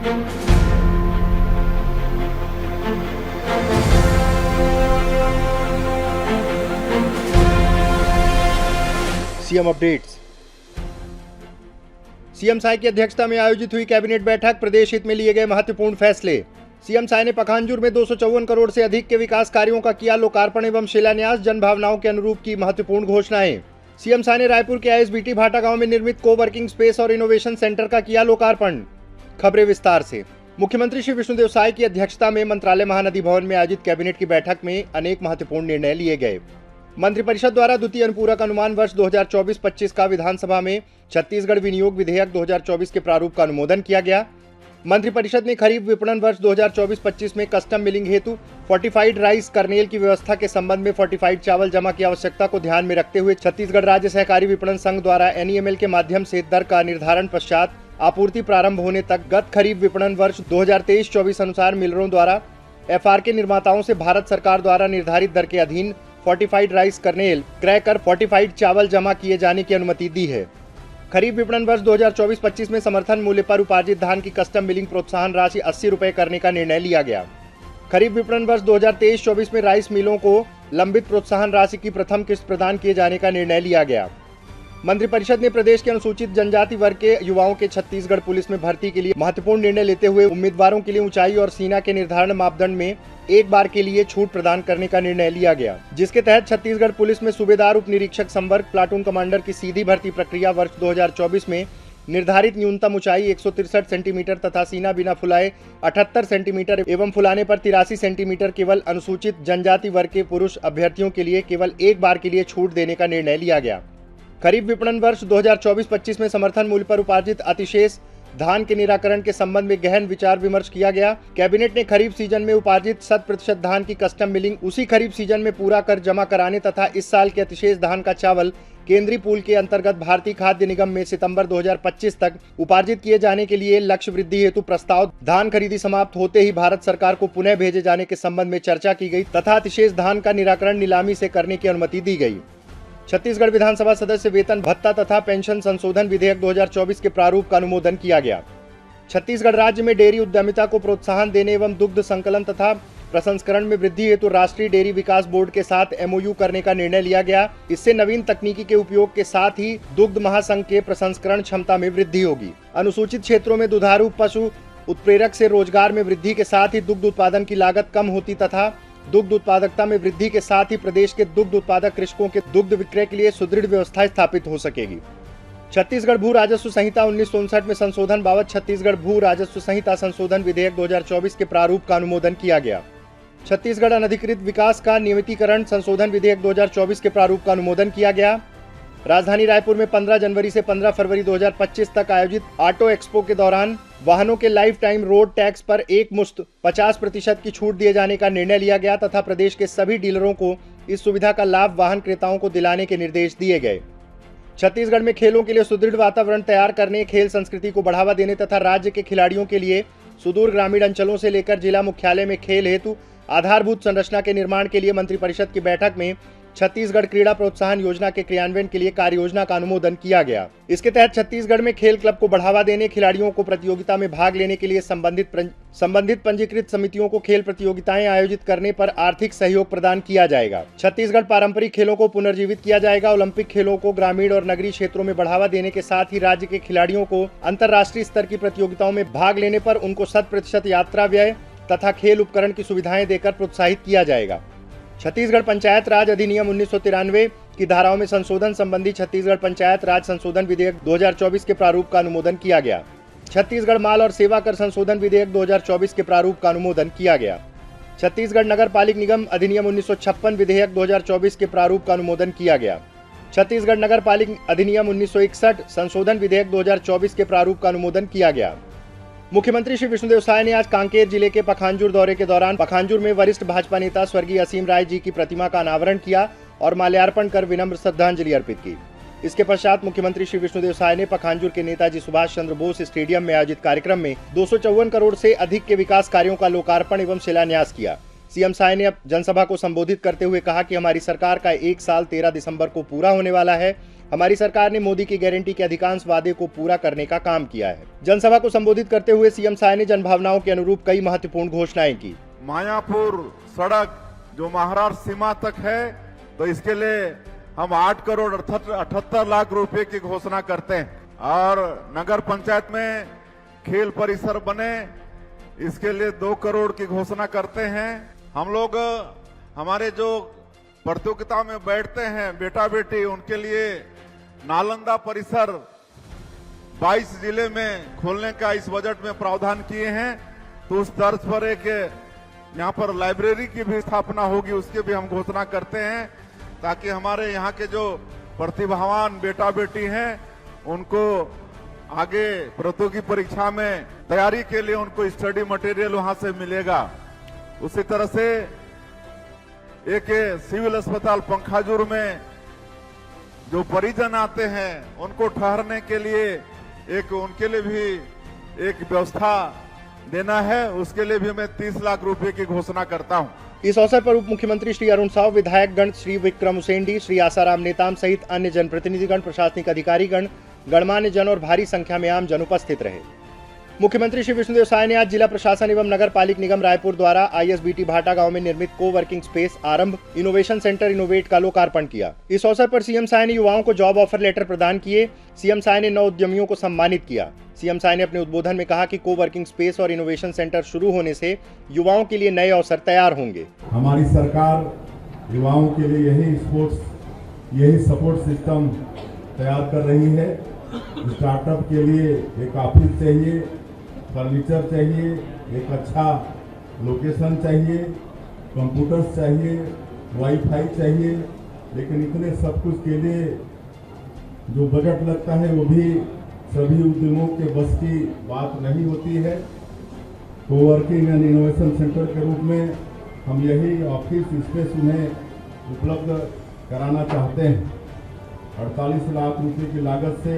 CM updates. CM Sai की अध्यक्षता में आयोजित हुई कैबिनेट बैठक, प्रदेश हित में लिए गए महत्वपूर्ण फैसले। सीएम साय ने पखांजूर में 254 करोड़ से अधिक के विकास कार्यों का किया लोकार्पण एवं शिलान्यास, जनभावनाओं के अनुरूप की महत्वपूर्ण घोषणाएं। सीएम साय ने रायपुर के आईएसबीटी भाटा गांव में निर्मित कोवर्किंग स्पेस और इनोवेशन सेंटर का किया लोकार्पण। खबरें विस्तार से। मुख्यमंत्री श्री विष्णुदेव साय की अध्यक्षता में मंत्रालय महानदी भवन में आयोजित कैबिनेट की बैठक में अनेक महत्वपूर्ण निर्णय लिए गए। मंत्रिपरिषद द्वारा द्वितीय अनुपूरक अनुमान वर्ष 2024-25 का विधानसभा में छत्तीसगढ़ विनियोग विधेयक 2024 के प्रारूप का अनुमोदन किया गया। मंत्रिपरिषद ने खरीफ विपणन वर्ष 2024-25 में कस्टम मिलिंग हेतु फोर्टिफाइड राइस कर्नेल की व्यवस्था के संबंध में फोर्टिफाइड चावल जमा की आवश्यकता को ध्यान में रखते हुए छत्तीसगढ़ राज्य सहकारी विपणन संघ द्वारा एनईएमएल के माध्यम से दर का निर्धारण पश्चात आपूर्ति प्रारंभ होने तक गत खरीफ विपणन वर्ष 2023-24 अनुसार मिलरों द्वारा एफआरके निर्माताओं से भारत सरकार द्वारा निर्धारित दर के अधीन फोर्टिफाइड राइस कर्नेल क्रय कर फोर्टिफाइड चावल जमा किए जाने की अनुमति दी है। खरीफ विपणन वर्ष 2024-25 में समर्थन मूल्य पर उपार्जित धान की कस्टम मिलिंग प्रोत्साहन राशि 80 रुपए करने का निर्णय लिया गया। खरीफ विपणन वर्ष 2023-24 में राइस मिलों को लंबित प्रोत्साहन राशि की प्रथम किस्त प्रदान किए जाने का निर्णय लिया गया। मंत्रिपरिषद ने प्रदेश के अनुसूचित जनजाति वर्ग के युवाओं के छत्तीसगढ़ पुलिस में भर्ती के लिए महत्वपूर्ण निर्णय लेते हुए उम्मीदवारों के लिए ऊंचाई और सीना के निर्धारण मापदंड में एक बार के लिए छूट प्रदान करने का निर्णय लिया गया, जिसके तहत छत्तीसगढ़ पुलिस में सूबेदार, उप निरीक्षक, संवर्ग, प्लाटून कमांडर की सीधी भर्ती प्रक्रिया वर्ष 2024 में निर्धारित न्यूनतम ऊंचाई 163 सेंटीमीटर तथा सीना बिना फुलाए 78 सेंटीमीटर एवं फुलाने पर 83 सेंटीमीटर केवल अनुसूचित जनजाति वर्ग के पुरुष अभ्यर्थियों के लिए केवल एक बार के लिए छूट देने का निर्णय लिया गया। खरीफ विपणन वर्ष 2024-25 में समर्थन मूल्य पर उपार्जित अतिशेष धान के निराकरण के संबंध में गहन विचार विमर्श किया गया। कैबिनेट ने खरीफ सीजन में उपार्जित 100% धान की कस्टम मिलिंग उसी खरीफ सीजन में पूरा कर जमा कराने तथा इस साल के अतिशेष धान का चावल केंद्रीय पूल के अंतर्गत भारतीय खाद्य निगम में सितंबर 2025 तक उपार्जित किए जाने के लिए लक्ष्य वृद्धि हेतु प्रस्ताव धान खरीदी समाप्त होते ही भारत सरकार को पुनः भेजे जाने के संबंध में चर्चा की गई तथा अतिशेष धान का निराकरण नीलामी से करने की अनुमति दी गई। छत्तीसगढ़ विधानसभा सदस्य वेतन भत्ता तथा पेंशन संशोधन विधेयक 2024 के प्रारूप का अनुमोदन किया गया। छत्तीसगढ़ राज्य में डेयरी उद्यमिता को प्रोत्साहन देने एवं दुग्ध संकलन तथा प्रसंस्करण में वृद्धि हेतु राष्ट्रीय डेयरी विकास बोर्ड के साथ एमओयू करने का निर्णय लिया गया। इससे नवीन तकनीकी के उपयोग के साथ ही दुग्ध महासंघ के प्रसंस्करण क्षमता में वृद्धि होगी। अनुसूचित क्षेत्रों में दुधारू पशु उत्प्रेरक से रोजगार में वृद्धि के साथ ही दुग्ध उत्पादन की लागत कम होती तथा दुग्ध उत्पादकता में वृद्धि के साथ ही प्रदेश के दुग्ध उत्पादक कृषकों के दुग्ध विक्रय के लिए सुदृढ़ व्यवस्था स्थापित हो सकेगी। छत्तीसगढ़ भू राजस्व संहिता 1959 में संशोधन बाबत छत्तीसगढ़ भू राजस्व संहिता संशोधन विधेयक 2024 के प्रारूप का अनुमोदन किया गया। छत्तीसगढ़ अनधिकृत विकास का नियमितीकरण संशोधन विधेयक 2024 के प्रारूप का अनुमोदन किया गया। राजधानी रायपुर में 15 जनवरी से 15 फरवरी 2025 तक आयोजित ऑटो एक्सपो के दौरान वाहनों के लाइफ टाइम रोड टैक्स पर एक मुश्त 50% की छूट दिए जाने का निर्णय लिया गया तथा प्रदेश के सभी डीलरों को इस सुविधा का लाभ वाहन क्रेताओं को दिलाने के निर्देश दिए गए। छत्तीसगढ़ में खेलों के लिए सुदृढ़ वातावरण तैयार करने, खेल संस्कृति को बढ़ावा देने तथा राज्य के खिलाड़ियों के लिए सुदूर ग्रामीण अंचलों से लेकर जिला मुख्यालय में खेल हेतु आधारभूत संरचना के निर्माण के लिए मंत्रिपरिषद की बैठक में छत्तीसगढ़ क्रीड़ा प्रोत्साहन योजना के क्रियान्वयन के लिए कार्य योजना का अनुमोदन किया गया। इसके तहत छत्तीसगढ़ में खेल क्लब को बढ़ावा देने, खिलाड़ियों को प्रतियोगिता में भाग लेने के लिए संबंधित पंजीकृत समितियों को खेल प्रतियोगिताएं आयोजित करने पर आर्थिक सहयोग प्रदान किया जाएगा। छत्तीसगढ़ पारंपरिक खेलों को पुनर्जीवित किया जाएगा। ओलंपिक खेलों को ग्रामीण और नगरीय क्षेत्रों में बढ़ावा देने के साथ ही राज्य के खिलाड़ियों को अंतर्राष्ट्रीय स्तर की प्रतियोगिताओं में भाग लेने पर उनको 100% यात्रा व्यय तथा खेल उपकरण की सुविधाएं देकर प्रोत्साहित किया जाएगा। छत्तीसगढ़ पंचायत राज अधिनियम 1993 की धाराओं में संशोधन संबंधी छत्तीसगढ़ पंचायत राज संशोधन विधेयक 2024 के प्रारूप का अनुमोदन किया गया। छत्तीसगढ़ माल और सेवा कर संशोधन विधेयक 2024 के प्रारूप का अनुमोदन किया गया। छत्तीसगढ़ नगर पालिक निगम अधिनियम 1956 विधेयक 2024 के प्रारूप का अनुमोदन किया गया। छत्तीसगढ़ नगर पालिक अधिनियम 1961 संशोधन विधेयक 2024 के प्रारूप का अनुमोदन किया गया। मुख्यमंत्री श्री विष्णुदेव साय ने आज कांकेर जिले के पखांजूर दौरे के दौरान पखांजूर में वरिष्ठ भाजपा नेता स्वर्गीय असीम राय जी की प्रतिमा का अनावरण किया और माल्यार्पण कर विनम्र श्रद्धांजलि अर्पित की। इसके पश्चात मुख्यमंत्री श्री विष्णुदेव साय ने पखांजूर के नेताजी सुभाष चंद्र बोस स्टेडियम में आयोजित कार्यक्रम में 254 करोड़ से अधिक के विकास कार्यों का लोकार्पण एवं शिलान्यास किया। सीएम साय ने अब जनसभा को संबोधित करते हुए कहा कि हमारी सरकार का 1 साल 13 दिसंबर को पूरा होने वाला है। हमारी सरकार ने मोदी की गारंटी के अधिकांश वादे को पूरा करने का काम किया है। जनसभा को संबोधित करते हुए सीएम साय ने जनभावनाओं के अनुरूप कई महत्वपूर्ण घोषणाएं की। मायापुर सड़क जो महाराष्ट्र सीमा तक है, तो इसके लिए हम 8 करोड़ 78 लाख रुपए की घोषणा करते हैं। और नगर पंचायत में खेल परिसर बने, इसके लिए 2 करोड़ की घोषणा करते हैं। हम लोग हमारे जो प्रतियोगिता में बैठते हैं बेटा बेटी, उनके लिए नालंदा परिसर 22 जिले में खोलने का इस बजट में प्रावधान किए हैं। तो उस तर्ज पर एक यहाँ पर लाइब्रेरी की भी स्थापना होगी, उसकी भी हम घोषणा करते हैं, ताकि हमारे यहाँ के जो प्रतिभावान बेटा बेटी हैं उनको आगे प्रतियोगी परीक्षा में तैयारी के लिए उनको स्टडी मटेरियल वहां से मिलेगा। उसी तरह से एक सिविल अस्पताल पंखाजुर में जो परिजन आते हैं उनको ठहरने के लिए एक उनके लिए भी एक व्यवस्था देना है, उसके लिए भी मैं 30 लाख रुपए की घोषणा करता हूं। इस अवसर पर उप मुख्यमंत्री श्री अरुण साव, विधायकगण श्री विक्रम उसेंडी, श्री आसाराम नेताम सहित अन्य जनप्रतिनिधिगण, प्रशासनिक अधिकारीगण, गणमान्य जन और भारी संख्या में आम जन उपस्थित रहे। मुख्यमंत्री श्री विष्णुदेव साय ने आज जिला प्रशासन एवं नगर पालिक निगम रायपुर द्वारा आईएसबीटी भाटा गांव में निर्मित को वर्किंग स्पेस आरंभ इनोवेशन सेंटर इनोवेट का लोकार्पण किया। इस अवसर पर सीएम साय ने युवाओं को जॉब ऑफर लेटर प्रदान किए। सीएम साय ने 9 उद्यमियों को सम्मानित किया। सीएम साय ने अपने उद्बोधन में कहा कि को वर्किंग स्पेस और इनोवेशन सेंटर शुरू होने से युवाओं के लिए नए अवसर तैयार होंगे। हमारी सरकार युवाओं के लिए यही सपोर्ट सिस्टम तैयार कर रही है। स्टार्टअप के लिए एक ऑफिस चाहिए, फर्नीचर चाहिए, एक अच्छा लोकेशन चाहिए, कंप्यूटर्स चाहिए, वाईफाई चाहिए, लेकिन इतने सब कुछ के लिए जो बजट लगता है वो भी सभी उद्यमों के बस की बात नहीं होती है। कोवर्किंग एंड इनोवेशन सेंटर के रूप में हम यही ऑफिस स्पेस उन्हें उपलब्ध कराना चाहते हैं। 48 लाख रुपए की लागत से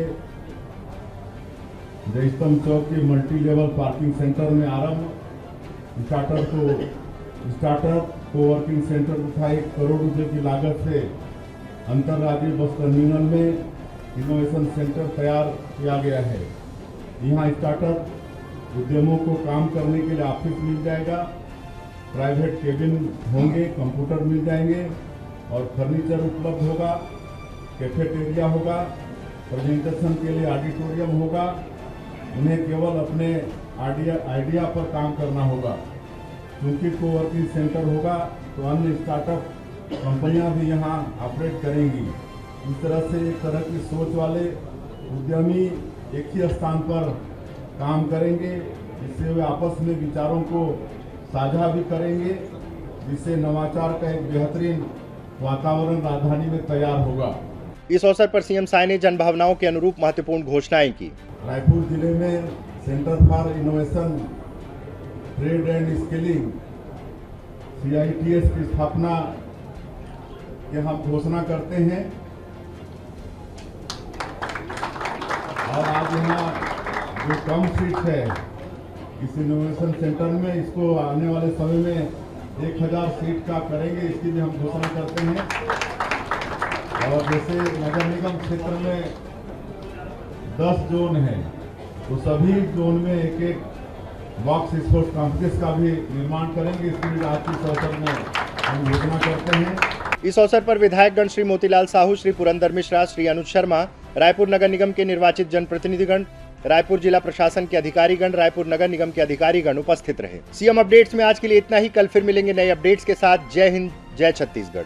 जयस्तंभ चौक के मल्टी लेवल पार्किंग सेंटर में आरंभ, स्टार्टअप कोवर्किंग सेंटर तथा 1 करोड़ रुपए की लागत से अंतर्राज्यीय बस टर्मिनल में इनोवेशन सेंटर तैयार किया गया है। यहाँ स्टार्टअप उद्यमों को काम करने के लिए ऑफिस मिल जाएगा, प्राइवेट केबिन होंगे, कंप्यूटर मिल जाएंगे और फर्नीचर उपलब्ध होगा, कैफेटेरिया होगा, प्रेजेंटेशन के लिए ऑडिटोरियम होगा। उन्हें केवल अपने आइडिया पर काम करना होगा। क्योंकि कोवर्किंग सेंटर होगा तो अन्य स्टार्टअप कंपनियां भी यहाँ ऑपरेट करेंगी। इस तरह से एक तरह की सोच वाले उद्यमी एक ही स्थान पर काम करेंगे, जिससे वे आपस में विचारों को साझा भी करेंगे, जिससे नवाचार का एक बेहतरीन वातावरण राजधानी में तैयार होगा। इस अवसर पर सीएम साय ने जनभावनाओं के अनुरूप महत्वपूर्ण घोषणाएं की। रायपुर जिले में centre for innovation trade and skilling CITS की स्थापना की हम घोषणा करते हैं। और आज यहाँ जो कम सीट है इस इनोवेशन सेंटर में, इसको आने वाले समय में 1000 सीट का करेंगे, इसकी भी हम घोषणा करते हैं। और जैसे नगर निगम क्षेत्र में 10 जोन है, तो सभी जोन में एक बॉक्स स्पोर्ट्स कॉम्प्लेक्स का भी निर्माण करेंगे, इसके लिए आज के अवसर में हम घोषणा करते हैं। इस अवसर पर विधायकगण श्री मोतीलाल साहू, श्री पुरंदर मिश्रा, श्री अनुज शर्मा, रायपुर नगर निगम के निर्वाचित जनप्रतिनिधिगण, रायपुर जिला प्रशासन के अधिकारीगण, रायपुर नगर निगम के अधिकारीगण उपस्थित रहे। सीएम अपडेट्स में आज के लिए इतना ही। कल फिर मिलेंगे नए अपडेट्स के साथ। जय हिंद, जय छत्तीसगढ़।